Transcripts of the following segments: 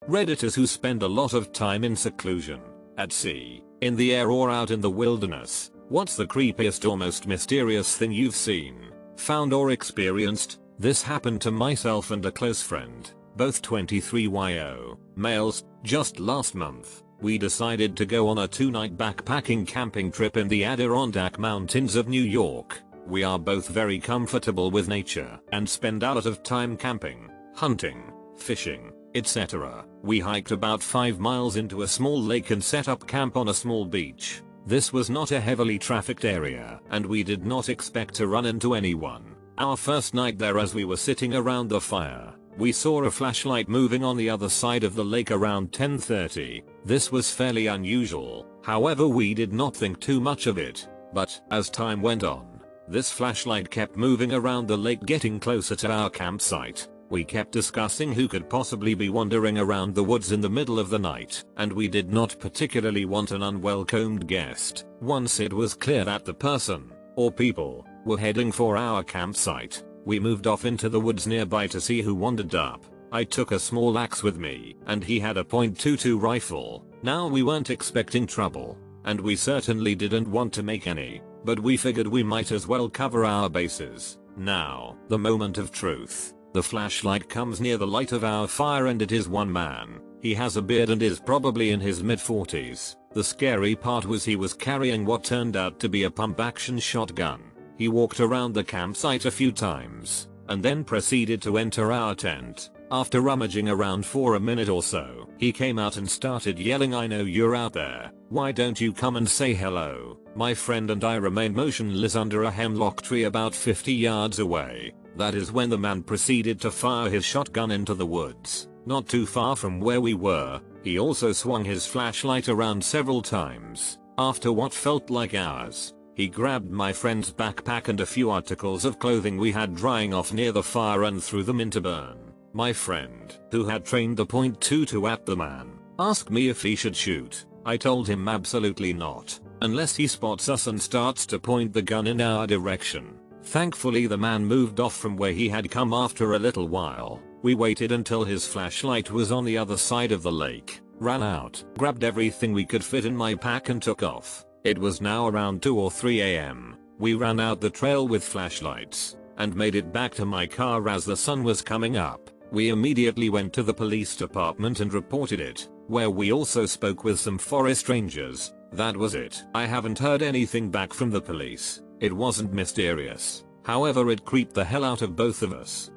Redditors who spend a lot of time in seclusion, at sea, in the air or out in the wilderness. What's the creepiest or most mysterious thing you've seen, found or experienced? This happened to myself and a close friend, both 23yo, males, just last month. We decided to go on a 2-night backpacking camping trip in the Adirondack Mountains of New York. We are both very comfortable with nature and spend a lot of time camping, hunting, fishing, etc. We hiked about 5 miles into a small lake and set up camp on a small beach. This was not a heavily trafficked area and we did not expect to run into anyone. Our first night there, as we were sitting around the fire, we saw a flashlight moving on the other side of the lake around 10:30. This was fairly unusual, however we did not think too much of it. But as time went on, this flashlight kept moving around the lake, getting closer to our campsite. We kept discussing who could possibly be wandering around the woods in the middle of the night, and we did not particularly want an unwelcomed guest. Once it was clear that the person, or people, were heading for our campsite, we moved off into the woods nearby to see who wandered up. I took a small axe with me, and he had a .22 rifle. Now we weren't expecting trouble, and we certainly didn't want to make any, but we figured we might as well cover our bases. Now, the moment of truth. The flashlight comes near the light of our fire and it is one man. He has a beard and is probably in his mid-40s. The scary part was he was carrying what turned out to be a pump-action shotgun. He walked around the campsite a few times, and then proceeded to enter our tent. After rummaging around for a minute or so, he came out and started yelling, "I know you're out there. Why don't you come and say hello?" My friend and I remained motionless under a hemlock tree about 50 yards away. That is when the man proceeded to fire his shotgun into the woods, not too far from where we were. He also swung his flashlight around several times. After what felt like hours, he grabbed my friend's backpack and a few articles of clothing we had drying off near the fire and threw them into burn. My friend, who had trained the .22 at the man, asked me if he should shoot. I told him absolutely not, unless he spots us and starts to point the gun in our direction. Thankfully the man moved off from where he had come after a little while. We waited until his flashlight was on the other side of the lake, ran out, grabbed everything we could fit in my pack and took off. It was now around 2 or 3 a.m. We ran out the trail with flashlights, and made it back to my car as the sun was coming up. We immediately went to the police department and reported it, where we also spoke with some forest rangers. That was it. I haven't heard anything back from the police. It wasn't mysterious, however it creeped the hell out of both of us.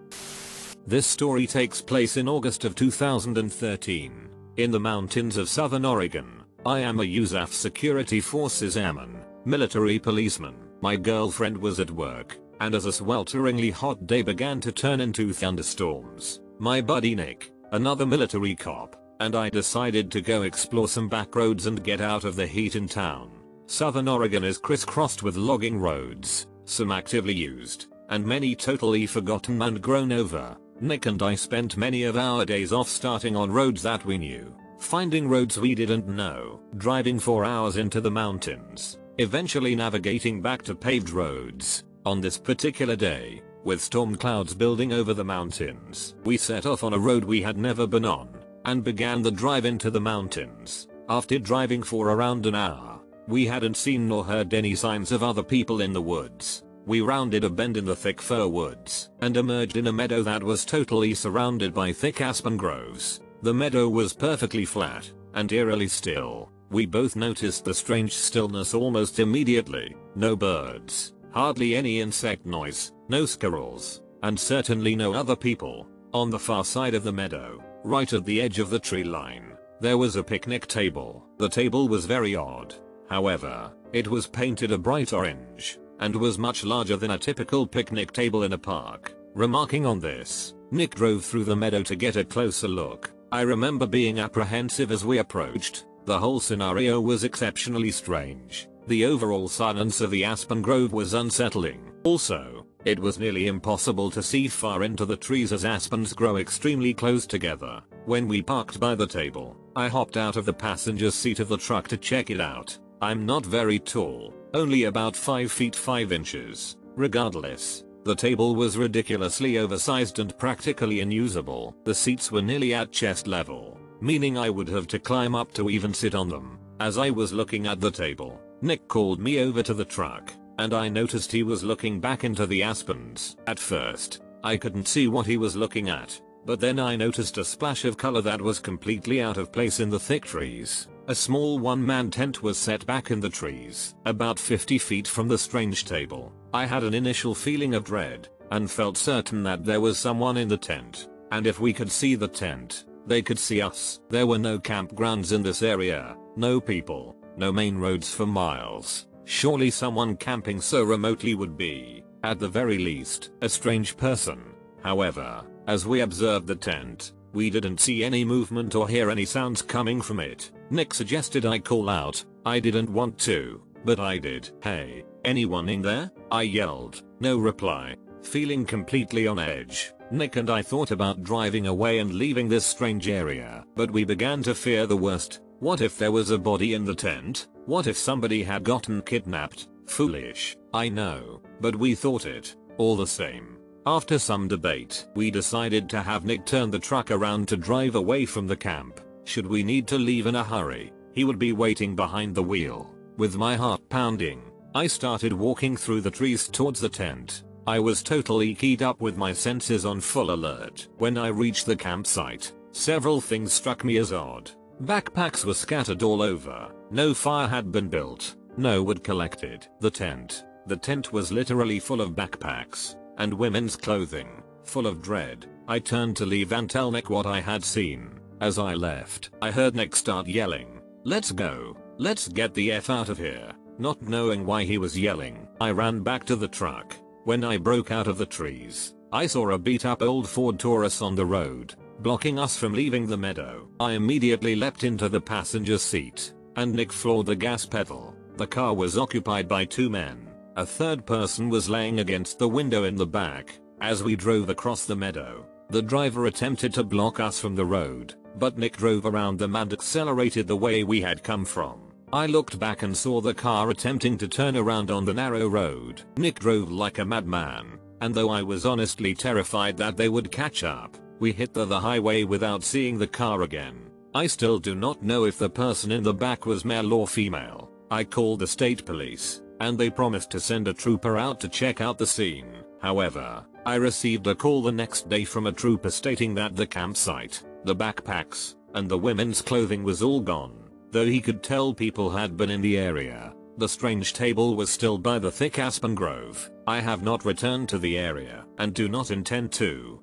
This story takes place in August of 2013, in the mountains of southern Oregon. I am a USAF Security Forces airman, military policeman. My girlfriend was at work, and as a swelteringly hot day began to turn into thunderstorms, my buddy Nick, another military cop, and I decided to go explore some back roads and get out of the heat in town. Southern Oregon is crisscrossed with logging roads, some actively used, and many totally forgotten and grown over. Nick and I spent many of our days off starting on roads that we knew, finding roads we didn't know, driving for hours into the mountains, eventually navigating back to paved roads. On this particular day, with storm clouds building over the mountains, we set off on a road we had never been on, and began the drive into the mountains. After driving for around an hour, we hadn't seen nor heard any signs of other people in the woods. We rounded a bend in the thick fir woods and emerged in a meadow that was totally surrounded by thick aspen groves. The meadow was perfectly flat and eerily still. We both noticed the strange stillness almost immediately. No birds, hardly any insect noise, no squirrels, and certainly no other people. On the far side of the meadow, right at the edge of the tree line, there was a picnic table. The table was very odd. However, it was painted a bright orange, and was much larger than a typical picnic table in a park. Remarking on this, Nick drove through the meadow to get a closer look. I remember being apprehensive as we approached. The whole scenario was exceptionally strange. The overall silence of the aspen grove was unsettling. Also, it was nearly impossible to see far into the trees as aspens grow extremely close together. When we parked by the table, I hopped out of the passenger seat of the truck to check it out. I'm not very tall, only about 5 feet 5 inches. Regardless, the table was ridiculously oversized and practically unusable. The seats were nearly at chest level, meaning I would have to climb up to even sit on them. As I was looking at the table, Nick called me over to the truck, and I noticed he was looking back into the aspens. At first, I couldn't see what he was looking at, but then I noticed a splash of color that was completely out of place in the thick trees. A small one-man tent was set back in the trees, about 50 feet from the strange table. I had an initial feeling of dread, and felt certain that there was someone in the tent, and if we could see the tent, they could see us. There were no campgrounds in this area, no people, no main roads for miles. Surely someone camping so remotely would be, at the very least, a strange person. However, as we observed the tent, we didn't see any movement or hear any sounds coming from it. Nick suggested I call out. I didn't want to, but I did. "Hey, anyone in there?" I yelled. No reply. Feeling completely on edge, Nick and I thought about driving away and leaving this strange area, but we began to fear the worst. What if there was a body in the tent? What if somebody had gotten kidnapped? Foolish, I know, but we thought it, all the same. After some debate, we decided to have Nick turn the truck around to drive away from the camp. Should we need to leave in a hurry, he would be waiting behind the wheel. With my heart pounding, I started walking through the trees towards the tent. I was totally keyed up with my senses on full alert. When I reached the campsite, several things struck me as odd. Backpacks were scattered all over. No fire had been built. No wood collected. The tent was literally full of backpacks and women's clothing. Full of dread, I turned to leave and tell Nick what I had seen. As I left, I heard Nick start yelling, "Let's go. Let's get the F out of here." Not knowing why he was yelling, I ran back to the truck. When I broke out of the trees, I saw a beat up old Ford Taurus on the road, blocking us from leaving the meadow. I immediately leapt into the passenger seat, and Nick floored the gas pedal. The car was occupied by 2 men. A third person was laying against the window in the back. As we drove across the meadow, the driver attempted to block us from the road, but Nick drove around them and accelerated the way we had come from. I looked back and saw the car attempting to turn around on the narrow road. Nick drove like a madman, and though I was honestly terrified that they would catch up, we hit the highway without seeing the car again. I still do not know if the person in the back was male or female. I called the state police, and they promised to send a trooper out to check out the scene. However, I received a call the next day from a trooper stating that the campsite, the backpacks, and the women's clothing was all gone. Though he could tell people had been in the area, the strange table was still by the thick aspen grove. I have not returned to the area and do not intend to.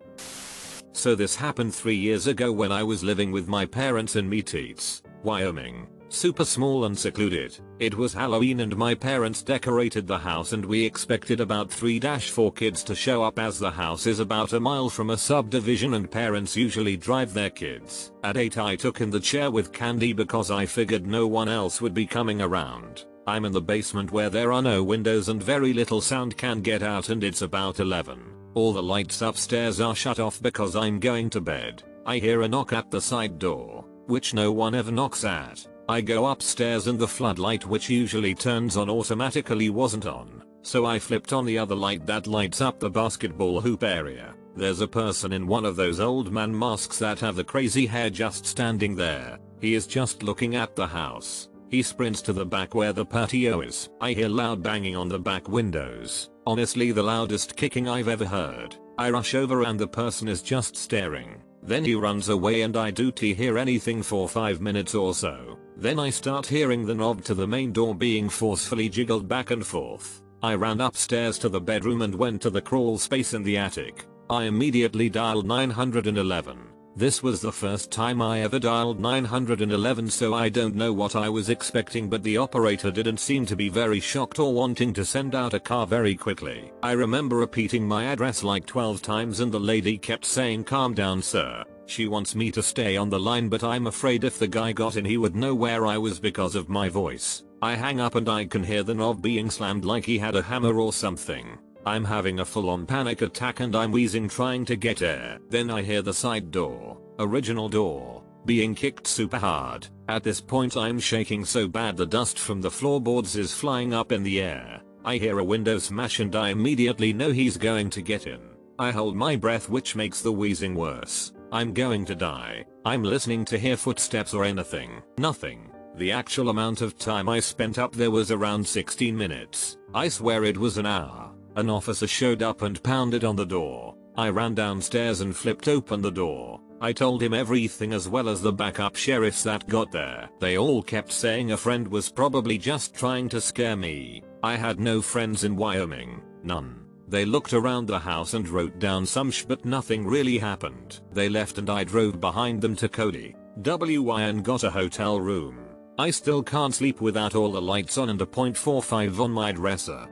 So this happened 3 years ago when I was living with my parents in Meteets, Wyoming. Super small and secluded. It was Halloween and my parents decorated the house and we expected about 3-4 kids to show up as the house is about a mile from a subdivision and parents usually drive their kids. At 8 I took in the chair with candy because I figured no one else would be coming around. I'm in the basement where there are no windows and very little sound can get out and it's about 11. All the lights upstairs are shut off because I'm going to bed. I hear a knock at the side door, which no one ever knocks at. I go upstairs and the floodlight which usually turns on automatically wasn't on, so I flipped on the other light that lights up the basketball hoop area. There's a person in one of those old man masks that have the crazy hair just standing there. He is just looking at the house. He sprints to the back where the patio is. I hear loud banging on the back windows. Honestly the loudest kicking I've ever heard. I rush over and the person is just staring. Then he runs away and I don't hear anything for 5 minutes or so. Then I start hearing the knob to the main door being forcefully jiggled back and forth. I ran upstairs to the bedroom and went to the crawl space in the attic. I immediately dialed 911. This was the first time I ever dialed 911 so I don't know what I was expecting but the operator didn't seem to be very shocked or wanting to send out a car very quickly. I remember repeating my address like 12 times and the lady kept saying calm down sir. She wants me to stay on the line but I'm afraid if the guy got in he would know where I was because of my voice. I hang up and I can hear the knob being slammed like he had a hammer or something. I'm having a full-on panic attack and I'm wheezing trying to get air. Then I hear the side door, original door, being kicked super hard. At this point I'm shaking so bad the dust from the floorboards is flying up in the air. I hear a window smash and I immediately know he's going to get in. I hold my breath which makes the wheezing worse. I'm going to die. I'm listening to hear footsteps or anything. Nothing. The actual amount of time I spent up there was around 16 minutes. I swear it was an hour. An officer showed up and pounded on the door. I ran downstairs and flipped open the door. I told him everything as well as the backup sheriffs that got there. They all kept saying a friend was probably just trying to scare me. I had no friends in Wyoming. None. They looked around the house and wrote down some but nothing really happened. They left and I drove behind them to Cody, WY and got a hotel room. I still can't sleep without all the lights on and a .45 on my dresser.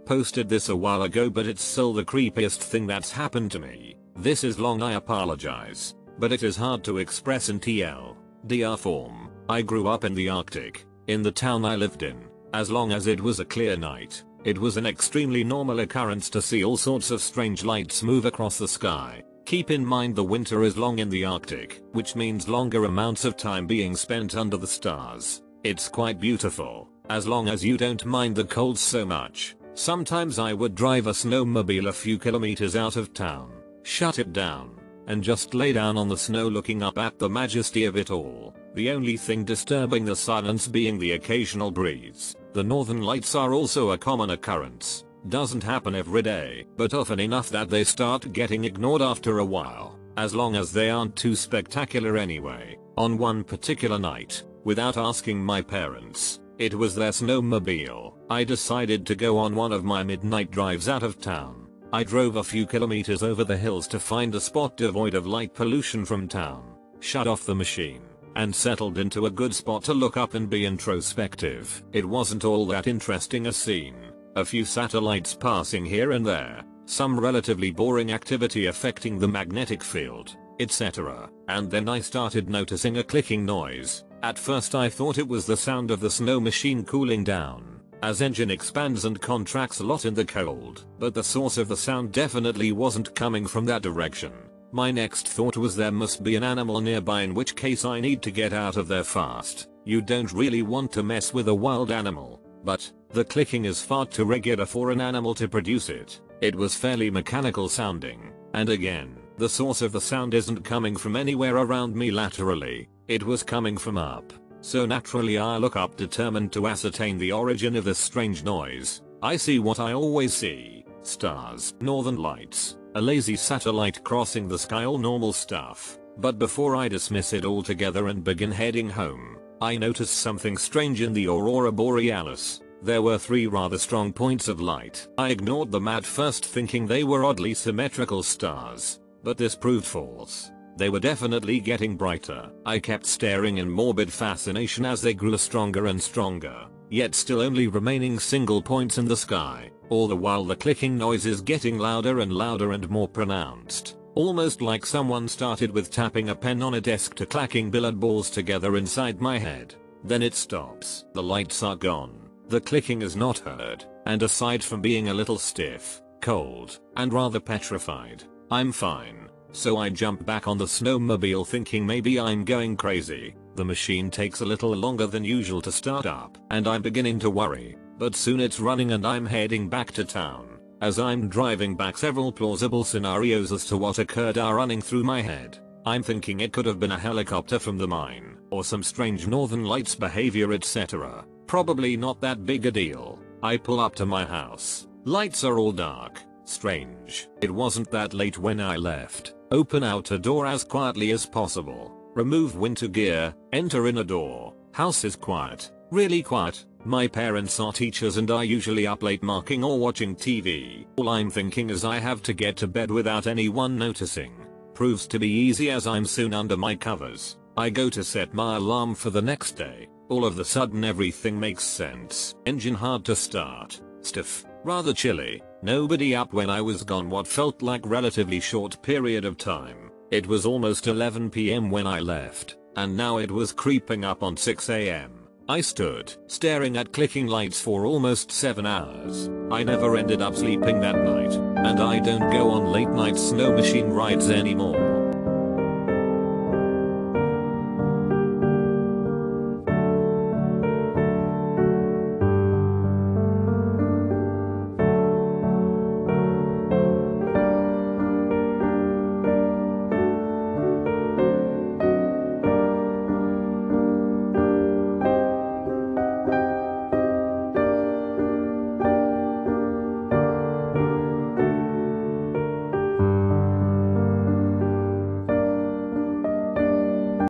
Posted this a while ago but it's still the creepiest thing that's happened to me. This is long, I apologize. But it is hard to express in TLDR form. I grew up in the Arctic, in the town I lived in. As long as it was a clear night, it was an extremely normal occurrence to see all sorts of strange lights move across the sky. Keep in mind the winter is long in the Arctic, which means longer amounts of time being spent under the stars. It's quite beautiful, as long as you don't mind the cold so much. Sometimes I would drive a snowmobile a few kilometers out of town, shut it down, and just lay down on the snow looking up at the majesty of it all. The only thing disturbing the silence being the occasional breeze. The northern lights are also a common occurrence. Doesn't happen every day, but often enough that they start getting ignored after a while, as long as they aren't too spectacular anyway. On one particular night, without asking my parents, it was their snowmobile, I decided to go on one of my midnight drives out of town. I drove a few kilometers over the hills to find a spot devoid of light pollution from town, shut off the machine, and settled into a good spot to look up and be introspective. It wasn't all that interesting a scene. A few satellites passing here and there, some relatively boring activity affecting the magnetic field, etc. And then I started noticing a clicking noise. At first I thought it was the sound of the snow machine cooling down, as engine expands and contracts a lot in the cold. But the source of the sound definitely wasn't coming from that direction. My next thought was there must be an animal nearby, in which case I need to get out of there fast. You don't really want to mess with a wild animal, but the clicking is far too regular for an animal to produce it. It was fairly mechanical sounding, and again, the source of the sound isn't coming from anywhere around me laterally, it was coming from up. So naturally I look up, determined to ascertain the origin of this strange noise. I see what I always see: stars, northern lights, a lazy satellite crossing the sky, all normal stuff. But before I dismiss it altogether and begin heading home, I noticed something strange in the aurora borealis. There were 3 rather strong points of light. I ignored them at first, thinking they were oddly symmetrical stars, but this proved false. They were definitely getting brighter. I kept staring in morbid fascination as they grew stronger and stronger, yet still only remaining single points in the sky. All the while the clicking noise is getting louder and louder and more pronounced, almost like someone started with tapping a pen on a desk to clacking billiard balls together inside my head. Then it stops. The lights are gone. The clicking is not heard, and aside from being a little stiff, cold, and rather petrified, I'm fine. So I jump back on the snowmobile thinking maybe I'm going crazy. The machine takes a little longer than usual to start up, and I'm beginning to worry, but soon it's running and I'm heading back to town. As I'm driving back, several plausible scenarios as to what occurred are running through my head. I'm thinking it could have been a helicopter from the mine, or some strange northern lights behavior, etc. Probably not that big a deal. I pull up to my house. Lights are all dark. Strange. It wasn't that late when I left. Open outer door as quietly as possible. Remove winter gear. Enter inner door. House is quiet. Really quiet. My parents are teachers and are usually up late marking or watching TV. All I'm thinking is I have to get to bed without anyone noticing. Proves to be easy as I'm soon under my covers. I go to set my alarm for the next day. All of the sudden everything makes sense. Engine hard to start. Stiff. Rather chilly. Nobody up when I was gone what felt like relatively short period of time. It was almost 11 PM when I left, and now it was creeping up on 6 AM. I stood, staring at clicking lights for almost 7 hours. I never ended up sleeping that night, and I don't go on late night snow machine rides anymore.